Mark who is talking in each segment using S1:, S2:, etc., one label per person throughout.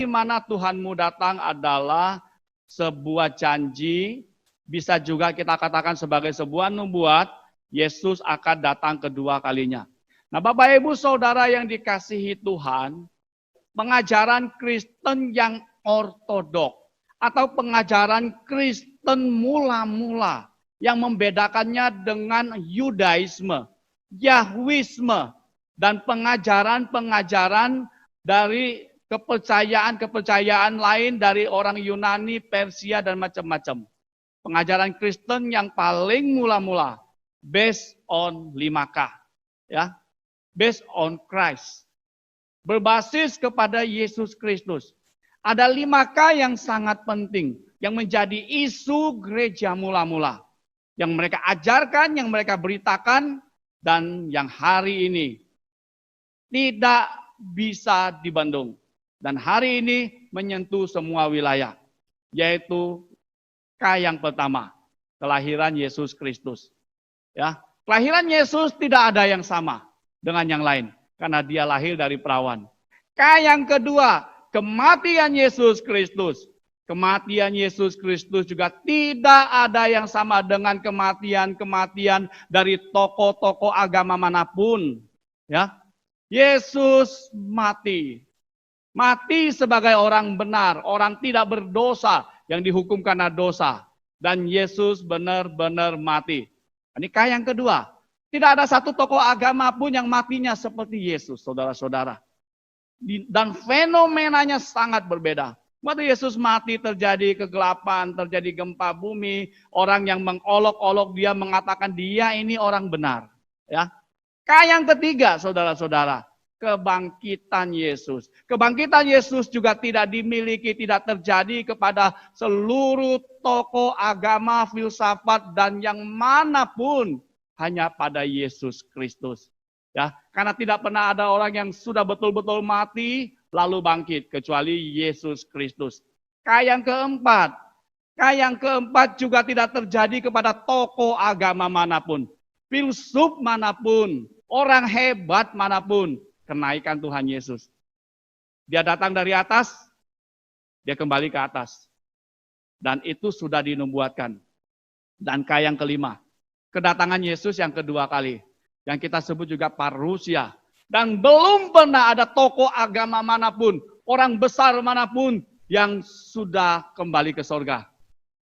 S1: di mana Tuhanmu datang adalah sebuah janji, bisa juga kita katakan sebagai sebuah nubuat, Yesus akan datang kedua kalinya. Nah, Bapak Ibu Saudara yang dikasihi Tuhan, pengajaran Kristen yang ortodok atau pengajaran Kristen mula-mula yang membedakannya dengan Yudaisme, Yahwisme, dan pengajaran-pengajaran dari kepercayaan-kepercayaan lain dari orang Yunani, Persia, dan macam-macam. Pengajaran Kristen yang paling mula-mula, based on 5K, ya, based on Christ, berbasis kepada Yesus Kristus. Ada 5K yang sangat penting, yang menjadi isu gereja mula-mula, yang mereka ajarkan, yang mereka beritakan, dan yang hari ini tidak bisa dibendung. Dan hari ini menyentuh semua wilayah, yaitu K yang pertama, kelahiran Yesus Kristus. Ya, kelahiran Yesus tidak ada yang sama dengan yang lain, karena dia lahir dari perawan. K yang kedua, kematian Yesus Kristus. Kematian Yesus Kristus juga tidak ada yang sama dengan kematian-kematian dari tokoh-tokoh agama manapun. Ya, Yesus mati. Mati sebagai orang benar, orang tidak berdosa yang dihukum karena dosa. Dan Yesus benar-benar mati. Ini K yang kedua. Tidak ada satu tokoh agama pun yang matinya seperti Yesus, saudara-saudara. Dan fenomenanya sangat berbeda. Waktu Yesus mati terjadi kegelapan, terjadi gempa bumi. Orang yang mengolok-olok dia mengatakan dia ini orang benar. Ya. K yang ketiga, saudara-saudara. Kebangkitan Yesus. Kebangkitan Yesus juga tidak dimiliki, tidak terjadi kepada seluruh tokoh agama, filsafat, dan yang manapun. Hanya pada Yesus Kristus. Ya, karena tidak pernah ada orang yang sudah betul-betul mati, lalu bangkit, kecuali Yesus Kristus. K yang keempat. K yang keempat juga tidak terjadi kepada tokoh agama manapun. Filsuf manapun, orang hebat manapun. Kenaikan Tuhan Yesus. Dia datang dari atas, dia kembali ke atas. Dan itu sudah dinubuatkan. Dan K yang kelima, kedatangan Yesus yang kedua kali. Yang kita sebut juga parusia. Dan belum pernah ada tokoh agama manapun, orang besar manapun yang sudah kembali ke surga.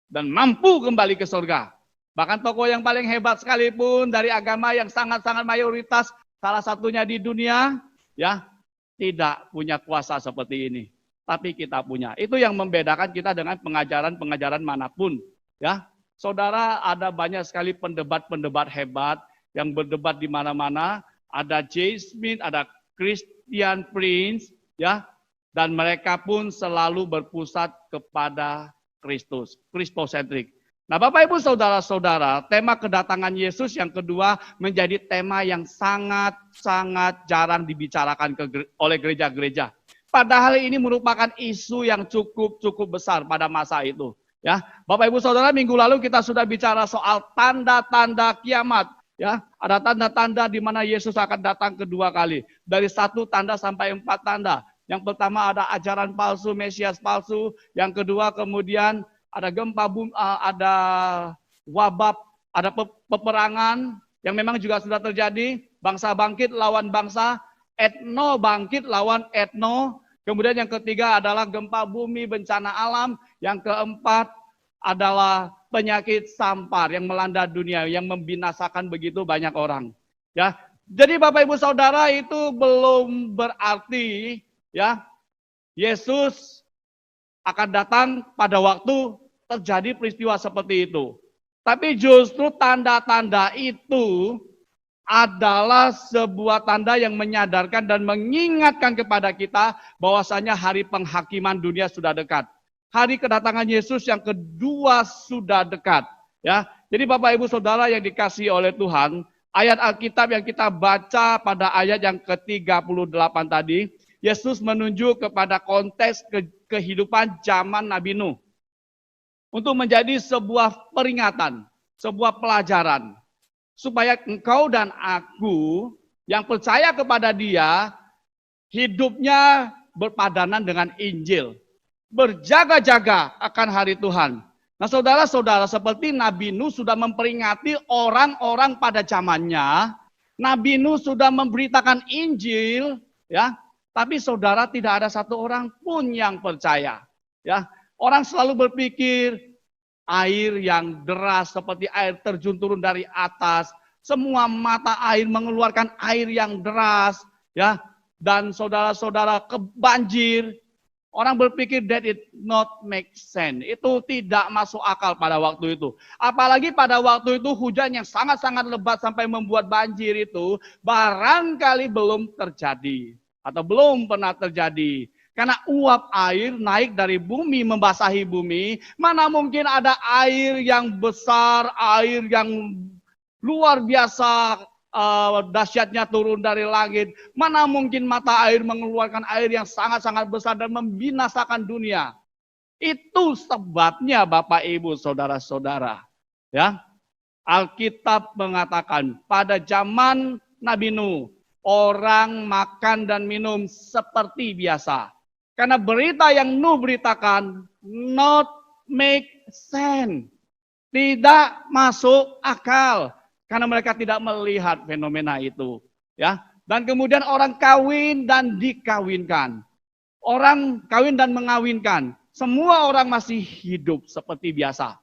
S1: Dan mampu kembali ke surga. Bahkan tokoh yang paling hebat sekalipun dari agama yang sangat-sangat mayoritas, salah satunya di dunia, ya, tidak punya kuasa seperti ini. Tapi kita punya. Itu yang membedakan kita dengan pengajaran-pengajaran manapun. Ya, saudara, ada banyak sekali pendebat-pendebat hebat yang berdebat di mana-mana. Ada J. Smith, ada Christian Prince, ya, dan mereka pun selalu berpusat kepada Kristus, kristosentrik. Nah, Bapak Ibu Saudara-saudara, tema kedatangan Yesus yang kedua menjadi tema yang sangat-sangat jarang dibicarakan oleh gereja-gereja. Padahal ini merupakan isu yang cukup besar pada masa itu. Ya, Bapak Ibu Saudara, minggu lalu kita sudah bicara soal tanda-tanda kiamat. Ya, ada tanda-tanda di mana Yesus akan datang kedua kali. Dari 1 tanda sampai 4 tanda. Yang pertama ada ajaran palsu, Mesias palsu. Yang kedua kemudian ada gempa bumi, ada wabah, ada peperangan yang memang juga sudah terjadi. Bangsa bangkit lawan bangsa, etno bangkit lawan etno. Kemudian yang ketiga adalah gempa bumi, bencana alam. Yang keempat adalah penyakit sampar yang melanda dunia, yang membinasakan begitu banyak orang. Ya, jadi Bapak Ibu Saudara, itu belum berarti ya Yesus akan datang pada waktu terjadi peristiwa seperti itu. Tapi justru tanda-tanda itu adalah sebuah tanda yang menyadarkan dan mengingatkan kepada kita bahwasanya hari penghakiman dunia sudah dekat. Hari kedatangan Yesus yang kedua sudah dekat. Ya, jadi Bapak Ibu Saudara yang dikasihi oleh Tuhan, ayat Alkitab yang kita baca pada ayat yang ke-38 tadi, Yesus menunjuk kepada konteks kehidupan zaman Nabi Nuh. Untuk menjadi sebuah peringatan, sebuah pelajaran. Supaya engkau dan aku yang percaya kepada dia, hidupnya berpadanan dengan Injil. Berjaga-jaga akan hari Tuhan. Nah saudara-saudara, seperti Nabi Nuh sudah memperingati orang-orang pada zamannya, Nabi Nuh sudah memberitakan Injil, ya. Tapi saudara, tidak ada satu orang pun yang percaya, ya. Orang selalu berpikir air yang deras seperti air terjun turun dari atas, semua mata air mengeluarkan air yang deras, ya. Dan saudara-saudara kebanjir. Orang berpikir that it not make sense. Itu tidak masuk akal pada waktu itu. Apalagi pada waktu itu hujan yang sangat-sangat lebat sampai membuat banjir itu barangkali belum terjadi. Atau belum pernah terjadi. Karena uap air naik dari bumi membasahi bumi. Mana mungkin ada air yang besar, air yang luar biasa dahsyatnya turun dari langit. Mana mungkin mata air mengeluarkan air yang sangat-sangat besar dan membinasakan dunia. Itu sebabnya Bapak Ibu Saudara-saudara, ya. Alkitab mengatakan pada zaman Nabi Nuh, orang makan dan minum seperti biasa. Karena berita yang Nuh beritakan not make sense. Tidak masuk akal. Karena mereka tidak melihat fenomena itu, ya. Dan kemudian orang kawin dan dikawinkan. Orang kawin dan mengawinkan. Semua orang masih hidup seperti biasa.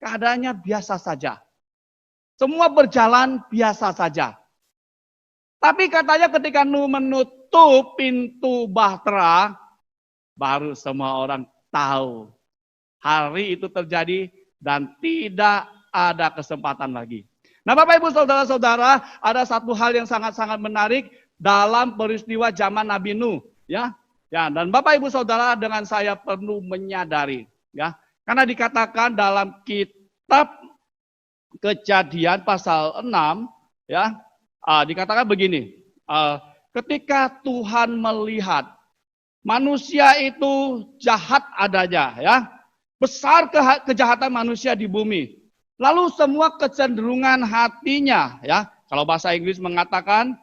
S1: Keadaannya biasa saja. Semua berjalan biasa saja. Tapi katanya ketika Nuh menutup pintu bahtera, baru semua orang tahu hari itu terjadi dan tidak ada kesempatan lagi. Nah Bapak Ibu Saudara-saudara, ada satu hal yang sangat-sangat menarik dalam peristiwa zaman Nabi Nuh, ya. Ya, dan Bapak Ibu Saudara dengan saya perlu menyadari, ya. Karena dikatakan dalam kitab Kejadian pasal 6, ya, dikatakan begini, ketika Tuhan melihat manusia itu jahat adanya, ya. Besar kejahatan manusia di bumi. Lalu semua kecenderungan hatinya, ya, kalau bahasa Inggris mengatakan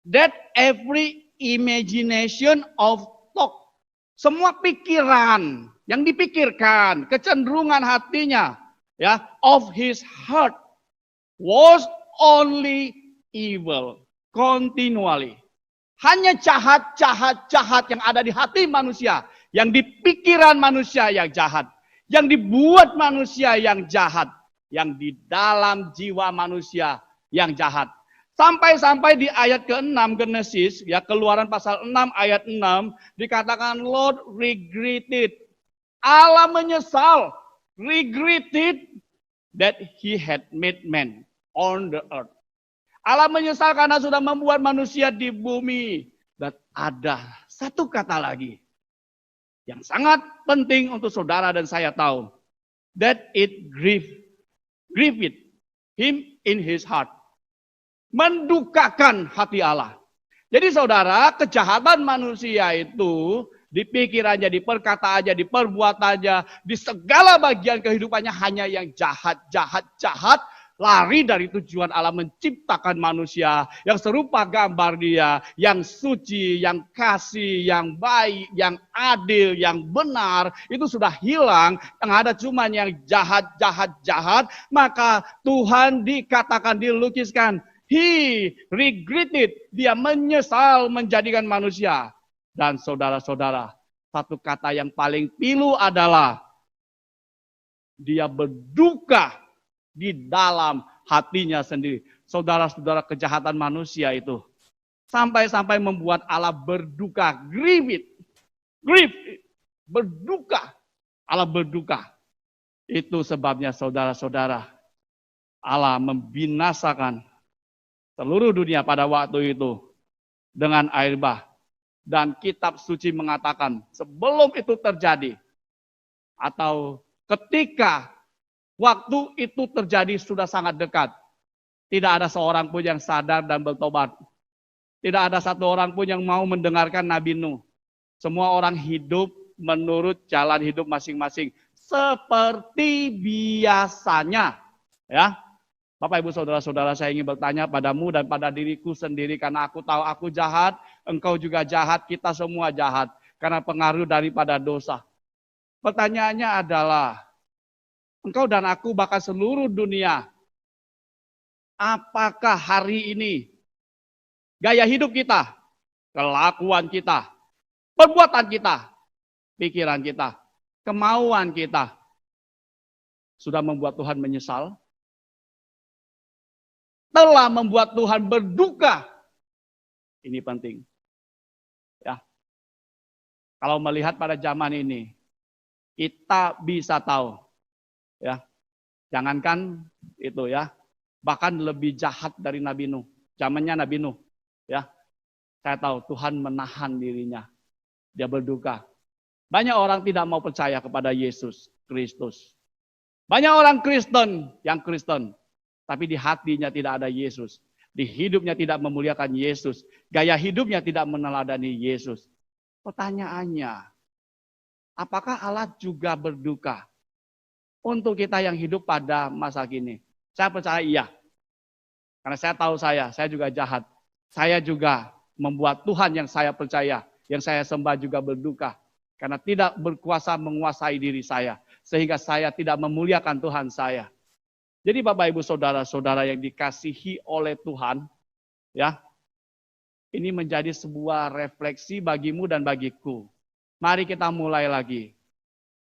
S1: that every imagination of thought, semua pikiran yang dipikirkan, kecenderungan hatinya, ya, of his heart was only evil continually. Hanya jahat yang ada di hati manusia. Yang di pikiran manusia yang jahat. Yang dibuat manusia yang jahat. Yang di dalam jiwa manusia yang jahat. Sampai-sampai di ayat ke-6 Genesis, ya, Keluaran pasal 6 ayat 6, dikatakan Lord regretted. Allah menyesal, regretted that he had made man on the earth. Allah menyesal karena sudah membuat manusia di bumi. Dan ada satu kata lagi yang sangat penting untuk saudara dan saya tahu. That it grieved him in his heart. Mendukakan hati Allah. Jadi saudara, kejahatan manusia itu di pikirannya, di perkataannya, di perbuatannya, di segala bagian kehidupannya hanya yang jahat. Lari dari tujuan Allah menciptakan manusia yang serupa gambar Dia, yang suci, yang kasih, yang baik, yang adil, yang benar, itu sudah hilang. Yang ada cuma yang jahat. Maka Tuhan dikatakan, dilukiskan, He regretted, Dia menyesal menjadikan manusia. Dan saudara-saudara, satu kata yang paling pilu adalah Dia berduka di dalam hatinya sendiri. Saudara-saudara, kejahatan manusia itu sampai-sampai membuat Allah berduka. Grieve, berduka. Allah berduka. Itu sebabnya saudara-saudara, Allah membinasakan seluruh dunia pada waktu itu dengan air bah. Dan kitab suci mengatakan sebelum itu terjadi atau ketika waktu itu terjadi sudah sangat dekat. Tidak ada seorang pun yang sadar dan bertobat. Tidak ada satu orang pun yang mau mendengarkan Nabi Nuh. Semua orang hidup menurut jalan hidup masing-masing. Seperti biasanya. Ya. Bapak, Ibu, Saudara-saudara, saya ingin bertanya padamu dan pada diriku sendiri, karena aku tahu aku jahat, engkau juga jahat, kita semua jahat, karena pengaruh daripada dosa. Pertanyaannya adalah, engkau dan aku bahkan seluruh dunia, apakah hari ini gaya hidup kita, kelakuan kita, perbuatan kita, pikiran kita, kemauan kita, sudah membuat Tuhan menyesal? Telah membuat Tuhan berduka? Ini penting. Ya. Kalau melihat pada zaman ini, kita bisa tahu, ya. Jangankan itu ya, bahkan lebih jahat dari Nabi Nuh. Zamannya Nabi Nuh, ya. Saya tahu Tuhan menahan dirinya. Dia berduka. Banyak orang tidak mau percaya kepada Yesus Kristus. Banyak orang Kristen yang Kristen, tapi di hatinya tidak ada Yesus. Di hidupnya tidak memuliakan Yesus. Gaya hidupnya tidak meneladani Yesus. Pertanyaannya, apakah Allah juga berduka untuk kita yang hidup pada masa kini? Saya percaya iya. Karena saya tahu saya juga jahat. Saya juga membuat Tuhan yang saya percaya, yang saya sembah juga berduka. Karena tidak berkuasa menguasai diri saya. Sehingga saya tidak memuliakan Tuhan saya. Jadi Bapak, Ibu, Saudara-saudara yang dikasihi oleh Tuhan, ya, ini menjadi sebuah refleksi bagimu dan bagiku. Mari kita mulai lagi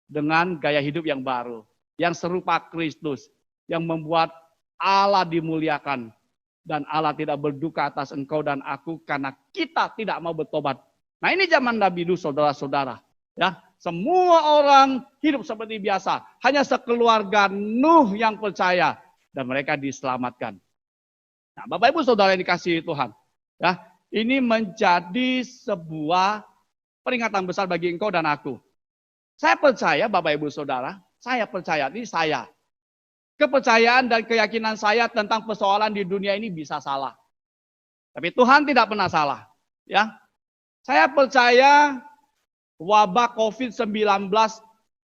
S1: dengan gaya hidup yang baru, yang serupa Kristus, yang membuat Allah dimuliakan dan Allah tidak berduka atas engkau dan aku karena kita tidak mau bertobat. Nah, ini zaman Nabi Nuh, saudara-saudara, ya. Semua orang hidup seperti biasa. Hanya sekeluarga Nuh yang percaya. Dan mereka diselamatkan. Nah, Bapak, Ibu, Saudara yang dikasihi Tuhan. Ya, ini menjadi sebuah peringatan besar bagi engkau dan aku. Saya percaya, Bapak, Ibu, Saudara. Saya percaya, ini saya. Kepercayaan dan keyakinan saya tentang persoalan di dunia ini bisa salah. Tapi Tuhan tidak pernah salah. Ya, saya percaya wabah COVID-19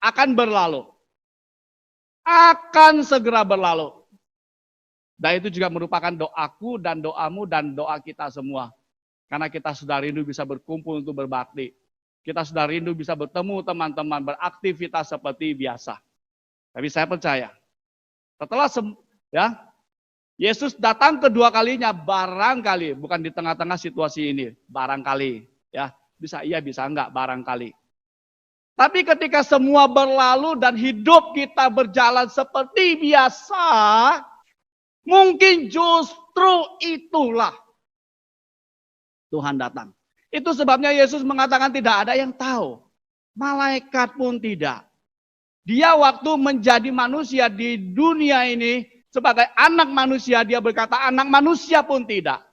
S1: akan berlalu. Akan segera berlalu. Dan itu juga merupakan doaku dan doamu dan doa kita semua. Karena kita sudah rindu bisa berkumpul untuk berbakti. Kita sudah rindu bisa bertemu teman-teman, beraktivitas seperti biasa. Tapi saya percaya, setelah Yesus datang kedua kalinya, barangkali, bukan di tengah-tengah situasi ini, barangkali, ya. Bisa iya, bisa enggak, barangkali. Tapi ketika semua berlalu dan hidup kita berjalan seperti biasa, mungkin justru itulah Tuhan datang. Itu sebabnya Yesus mengatakan tidak ada yang tahu. Malaikat pun tidak. Dia waktu menjadi manusia di dunia ini, sebagai anak manusia, dia berkata anak manusia pun tidak.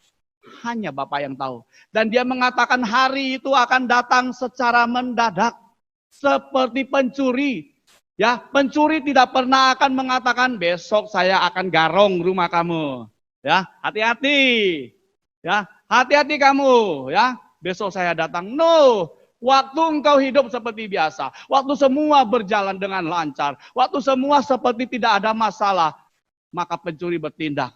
S1: Hanya Bapa yang tahu. Dan dia mengatakan hari itu akan datang secara mendadak. Seperti pencuri. Ya, pencuri tidak pernah akan mengatakan besok saya akan garong rumah kamu. Ya, hati-hati. Ya, hati-hati kamu. Ya, besok saya datang. No. Waktu engkau hidup seperti biasa. Waktu semua berjalan dengan lancar. Waktu semua seperti tidak ada masalah. Maka pencuri bertindak.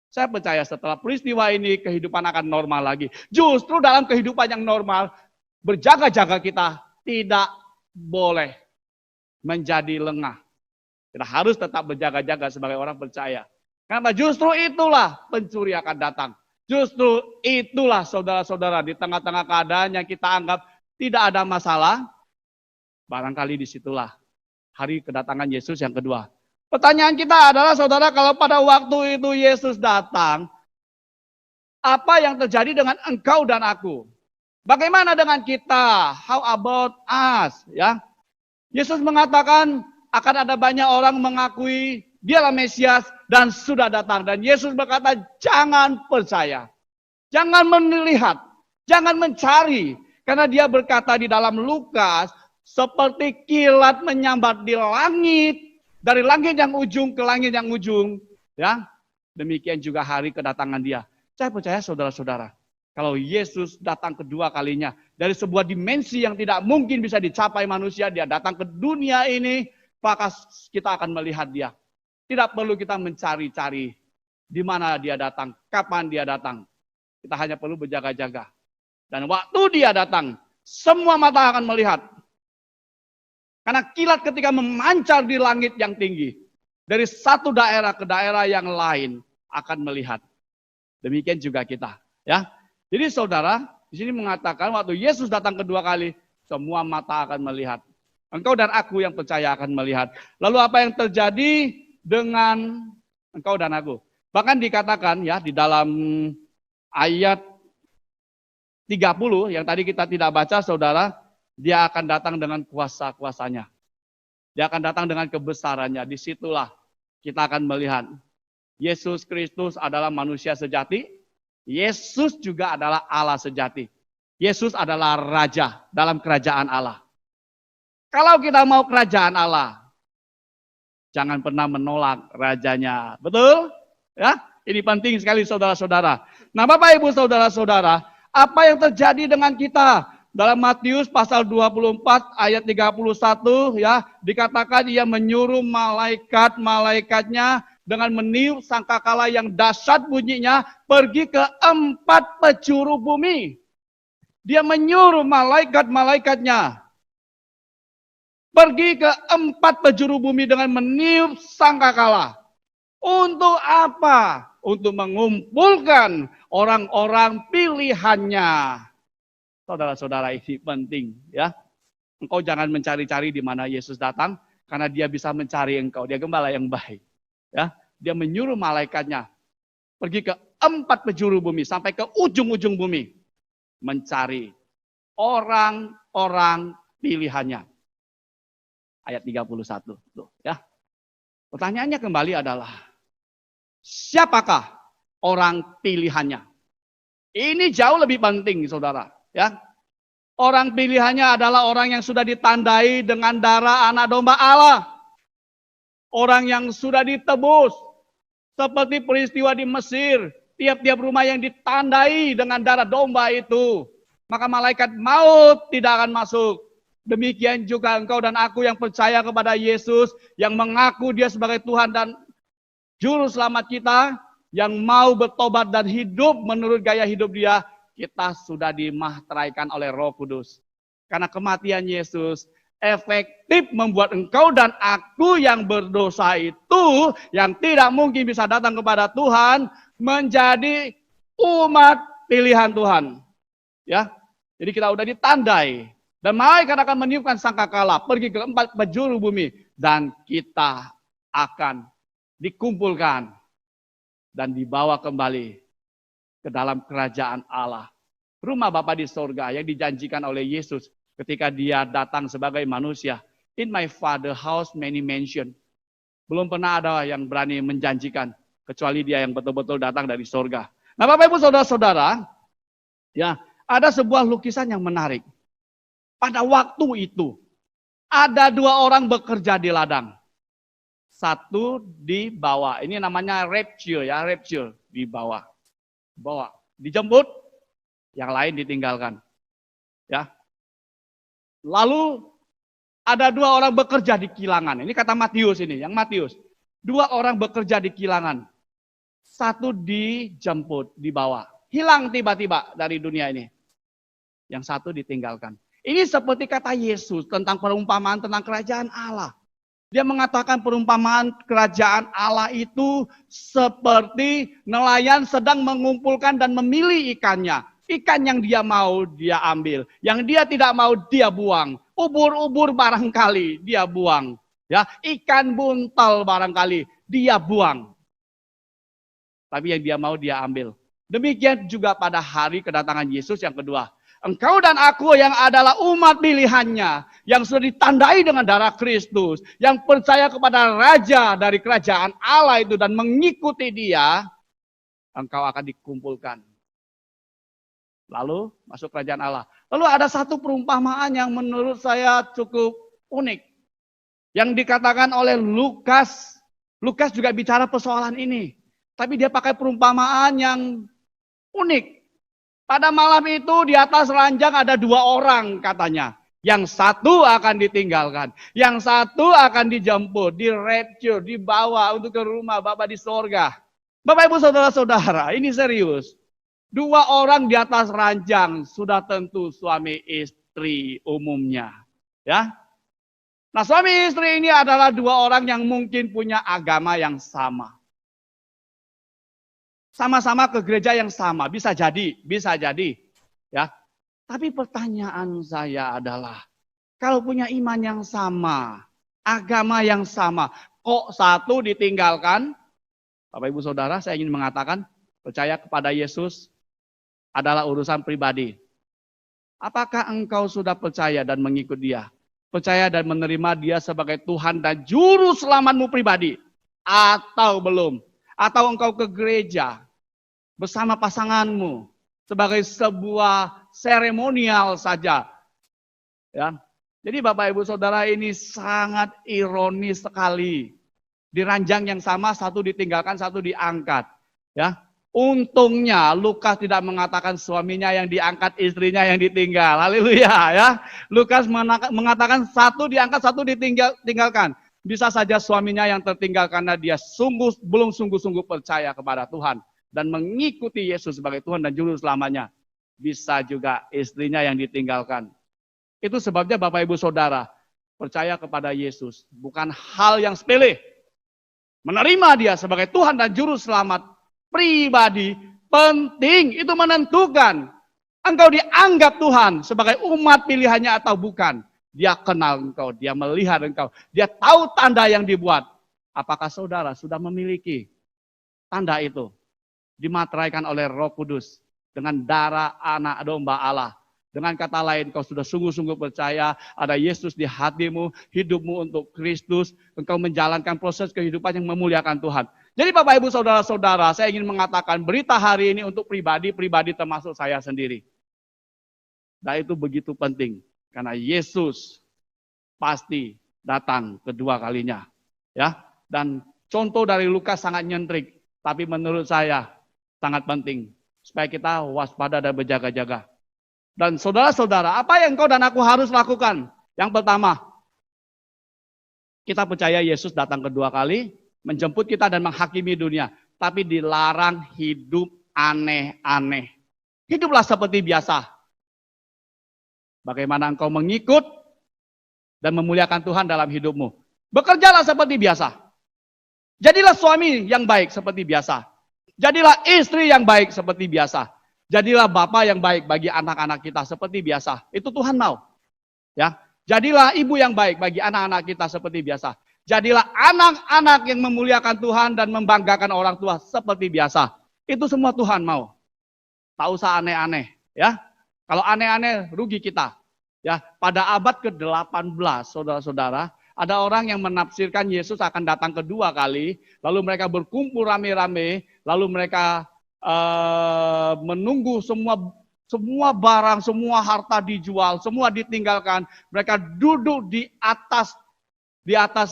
S1: Saya percaya setelah peristiwa ini kehidupan akan normal lagi. Justru dalam kehidupan yang normal, berjaga-jaga kita tidak boleh menjadi lengah. Kita harus tetap berjaga-jaga sebagai orang percaya. Karena justru itulah pencuri akan datang. Justru itulah saudara-saudara di tengah-tengah keadaan yang kita anggap tidak ada masalah. Barangkali disitulah hari kedatangan Yesus yang kedua. Pertanyaan kita adalah, saudara, kalau pada waktu itu Yesus datang, apa yang terjadi dengan engkau dan aku? Bagaimana dengan kita? How about us? Ya, Yesus mengatakan akan ada banyak orang mengakui dialah Mesias dan sudah datang. Dan Yesus berkata, jangan percaya, jangan melihat, jangan mencari. Karena dia berkata di dalam Lukas, seperti kilat menyambar di langit, dari langit yang ujung ke langit yang ujung, ya. Demikian juga hari kedatangan dia. Saya percaya saudara-saudara, kalau Yesus datang kedua kalinya dari sebuah dimensi yang tidak mungkin bisa dicapai manusia, dia datang ke dunia ini, maka kita akan melihat dia. Tidak perlu kita mencari-cari Di mana dia datang, kapan dia datang. Kita hanya perlu berjaga-jaga. Dan waktu dia datang, semua mata akan melihat. Karena kilat ketika memancar di langit yang tinggi, dari satu daerah ke daerah yang lain akan melihat. Demikian juga kita, ya. Jadi saudara, di sini mengatakan waktu Yesus datang kedua kali, semua mata akan melihat. Engkau dan aku yang percaya akan melihat. Lalu apa yang terjadi dengan engkau dan aku? Bahkan dikatakan ya di dalam ayat 30 yang tadi kita tidak baca saudara, dia akan datang dengan kuasa-kuasanya. Dia akan datang dengan kebesarannya. Disitulah kita akan melihat Yesus Kristus adalah manusia sejati. Yesus juga adalah Allah sejati. Yesus adalah Raja dalam kerajaan Allah. Kalau kita mau kerajaan Allah, jangan pernah menolak rajanya. Betul? Ya, ini penting sekali saudara-saudara. Nah, Bapak Ibu saudara-saudara, apa yang terjadi dengan kita? Dalam Matius pasal 24 ayat 31 ya, dikatakan ia menyuruh malaikat-malaikatnya dengan meniup sangkakala yang dahsyat bunyinya pergi ke 4 penjuru bumi. Dia menyuruh malaikat-malaikatnya pergi ke 4 penjuru bumi dengan meniup sangkakala. Untuk apa? Untuk mengumpulkan orang-orang pilihannya. Saudara-saudara, ini penting ya. Engkau jangan mencari-cari di mana Yesus datang, karena dia bisa mencari engkau. Dia gembala yang baik. Ya, dia menyuruh malaikatnya pergi ke 4 penjuru bumi sampai ke ujung-ujung bumi mencari orang-orang pilihannya. Ayat 31 tuh ya. Pertanyaannya kembali adalah siapakah orang pilihannya? Ini jauh lebih penting, saudara. Ya, orang pilihannya adalah orang yang sudah ditandai dengan darah anak domba Allah. Orang yang sudah ditebus. Seperti peristiwa di Mesir. Tiap-tiap rumah yang ditandai dengan darah domba itu. Maka malaikat maut tidak akan masuk. Demikian juga engkau dan aku yang percaya kepada Yesus. Yang mengaku dia sebagai Tuhan dan Juru Selamat kita. Yang mau bertobat dan hidup menurut gaya hidup dia. Kita sudah dimahteraikan oleh Roh Kudus. Karena kematian Yesus efektif membuat engkau dan aku yang berdosa itu, yang tidak mungkin bisa datang kepada Tuhan, menjadi umat pilihan Tuhan. Ya, jadi kita sudah ditandai. Dan malaikat akan meniupkan sangkakala, pergi ke 4 penjuru bumi. Dan kita akan dikumpulkan dan dibawa kembali ke dalam kerajaan Allah. Rumah Bapa di sorga yang dijanjikan oleh Yesus ketika dia datang sebagai manusia. In my father house many mansion. Belum pernah ada yang berani menjanjikan. Kecuali dia yang betul-betul datang dari sorga. Nah Bapak Ibu Saudara-saudara. Ya, ada sebuah lukisan yang menarik. Pada waktu itu. Ada 2 orang bekerja di ladang. Satu di bawah. Ini namanya rapture ya. Rapture di bawah. Bawa. Dijemput. Yang lain ditinggalkan. Ya. Lalu ada 2 orang bekerja di kilangan. Ini kata Matius ini, yang Matius. 2 orang bekerja di kilangan. Satu dijemput, dibawa. Hilang tiba-tiba dari dunia ini. Yang satu ditinggalkan. Ini seperti kata Yesus tentang perumpamaan tentang kerajaan Allah. Dia mengatakan perumpamaan kerajaan Allah itu seperti nelayan sedang mengumpulkan dan memilih ikannya. Ikan yang dia mau, dia ambil. Yang dia tidak mau, dia buang. Ubur-ubur barangkali, dia buang. Ya, ikan buntal barangkali, dia buang. Tapi yang dia mau, dia ambil. Demikian juga pada hari kedatangan Yesus yang kedua. Engkau dan aku yang adalah umat pilihannya. Yang sudah ditandai dengan darah Kristus. Yang percaya kepada Raja dari kerajaan Allah itu dan mengikuti dia. Engkau akan dikumpulkan. Lalu masuk kerajaan Allah. Lalu ada satu perumpamaan yang menurut saya cukup unik. Yang dikatakan oleh Lukas. Lukas juga bicara persoalan ini. Tapi dia pakai perumpamaan yang unik. Pada malam itu di atas ranjang ada 2 orang katanya. Yang satu akan ditinggalkan. Yang satu akan dijemput, di rapture, dibawa untuk ke rumah Bapa di sorga. Bapak Ibu saudara-saudara, ini serius. Dua orang di atas ranjang sudah tentu suami istri umumnya. Ya. Nah, suami istri ini adalah dua orang yang mungkin punya agama yang sama. Sama-sama ke gereja yang sama, bisa jadi. Ya. Tapi pertanyaan saya adalah, kalau punya iman yang sama, agama yang sama, kok satu ditinggalkan? Bapak Ibu Saudara, saya ingin mengatakan, percaya kepada Yesus adalah urusan pribadi. Apakah engkau sudah percaya dan mengikut Dia? Percaya dan menerima Dia sebagai Tuhan dan Juru Selamatmu pribadi? Atau belum? Atau engkau ke gereja bersama pasanganmu sebagai sebuah seremonial saja? Ya. Jadi Bapak Ibu Saudara, ini sangat ironis sekali. Di ranjang yang sama, satu ditinggalkan, satu diangkat. Ya, untungnya Lukas tidak mengatakan suaminya yang diangkat, istrinya yang ditinggal. Haleluya, ya. Lukas mengatakan satu diangkat, satu ditinggalkan. Bisa saja suaminya yang tertinggal karena dia belum sungguh-sungguh percaya kepada Tuhan dan mengikuti Yesus sebagai Tuhan dan Juru Selamanya. Bisa juga istrinya yang ditinggalkan. Itu sebabnya Bapak Ibu Saudara, percaya kepada Yesus bukan hal yang sepele. Menerima Dia sebagai Tuhan dan Juru Selamat pribadi penting, itu menentukan engkau dianggap Tuhan sebagai umat pilihannya atau bukan. Dia kenal engkau, Dia melihat engkau, Dia tahu tanda yang dibuat. Apakah saudara sudah memiliki tanda itu? Dimateraikan oleh Roh Kudus dengan darah anak domba Allah. Dengan kata lain, kau sudah sungguh-sungguh percaya ada Yesus di hatimu, hidupmu untuk Kristus, engkau menjalankan proses kehidupan yang memuliakan Tuhan. Jadi Bapak Ibu Saudara-saudara, saya ingin mengatakan berita hari ini untuk pribadi-pribadi termasuk saya sendiri. Dan itu begitu penting, karena Yesus pasti datang kedua kalinya. Ya. Dan contoh dari Lukas sangat nyentrik, tapi menurut saya sangat penting, supaya kita waspada dan berjaga-jaga. Dan saudara-saudara, apa yang kau dan aku harus lakukan? Yang pertama, kita percaya Yesus datang kedua kali, menjemput kita dan menghakimi dunia. Tapi dilarang hidup aneh-aneh. Hiduplah seperti biasa. Bagaimana engkau mengikut dan memuliakan Tuhan dalam hidupmu. Bekerjalah seperti biasa. Jadilah suami yang baik seperti biasa. Jadilah istri yang baik seperti biasa. Jadilah bapak yang baik bagi anak-anak kita seperti biasa. Itu Tuhan mau. Ya. Jadilah ibu yang baik bagi anak-anak kita seperti biasa. Jadilah anak-anak yang memuliakan Tuhan dan membanggakan orang tua seperti biasa. Itu semua Tuhan mau. Tak usah aneh-aneh, ya. Kalau aneh-aneh rugi kita. Ya, pada abad ke-18, saudara-saudara, ada orang yang menafsirkan Yesus akan datang kedua kali, lalu mereka berkumpul rame-rame, lalu mereka menunggu semua barang, semua harta dijual, semua ditinggalkan. Mereka duduk di atas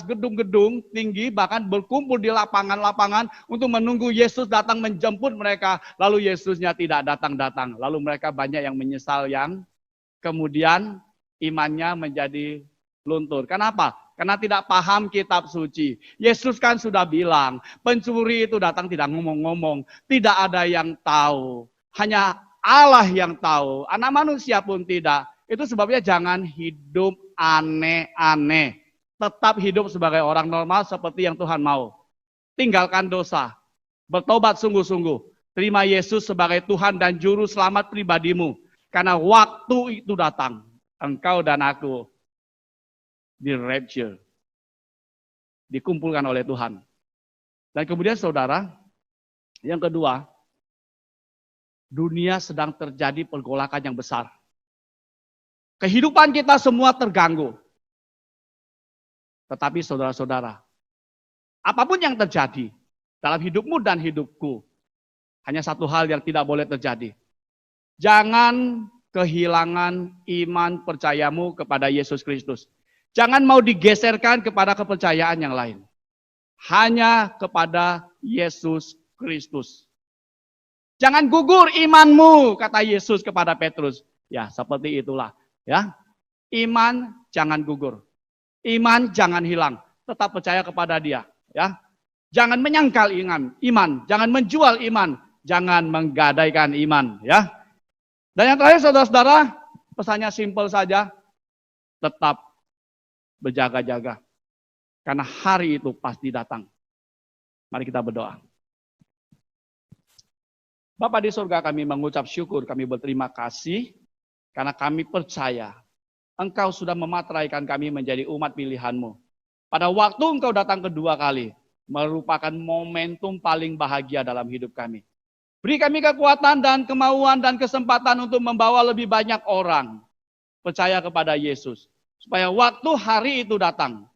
S1: gedung-gedung tinggi, bahkan berkumpul di lapangan-lapangan untuk menunggu Yesus datang menjemput mereka. Lalu Yesusnya tidak datang-datang. Lalu mereka banyak yang menyesal, yang kemudian imannya menjadi luntur. Kenapa? Karena tidak paham kitab suci. Yesus kan sudah bilang, pencuri itu datang tidak ngomong-ngomong. Tidak ada yang tahu. Hanya Allah yang tahu. Anak manusia pun tidak. Itu sebabnya jangan hidup aneh-aneh. Tetap hidup sebagai orang normal seperti yang Tuhan mau. Tinggalkan dosa. Bertobat sungguh-sungguh. Terima Yesus sebagai Tuhan dan Juru Selamat pribadimu. Karena waktu itu datang. Engkau dan aku di rapture, dikumpulkan oleh Tuhan. Dan kemudian saudara, yang kedua, dunia sedang terjadi pergolakan yang besar. Kehidupan kita semua terganggu. Tetapi saudara-saudara, apapun yang terjadi dalam hidupmu dan hidupku, hanya satu hal yang tidak boleh terjadi. Jangan kehilangan iman percayamu kepada Yesus Kristus. Jangan mau digeserkan kepada kepercayaan yang lain. Hanya kepada Yesus Kristus. Jangan gugur imanmu, kata Yesus kepada Petrus. Ya, seperti itulah. Ya, iman jangan gugur. Iman jangan hilang. Tetap percaya kepada Dia. Ya, Jangan menyangkal iman, jangan menjual iman, jangan menggadaikan iman, ya. Dan yang terakhir saudara-saudara, pesannya simpel saja, tetap berjaga-jaga. Karena hari itu pasti datang. Mari kita berdoa. Bapa di surga, kami mengucap syukur, kami berterima kasih, karena kami percaya Engkau sudah memateraikan kami menjadi umat pilihan-Mu. Pada waktu Engkau datang kedua kali, merupakan momentum paling bahagia dalam hidup kami. Beri kami kekuatan dan kemauan dan kesempatan untuk membawa lebih banyak orang percaya kepada Yesus. Supaya waktu hari itu datang,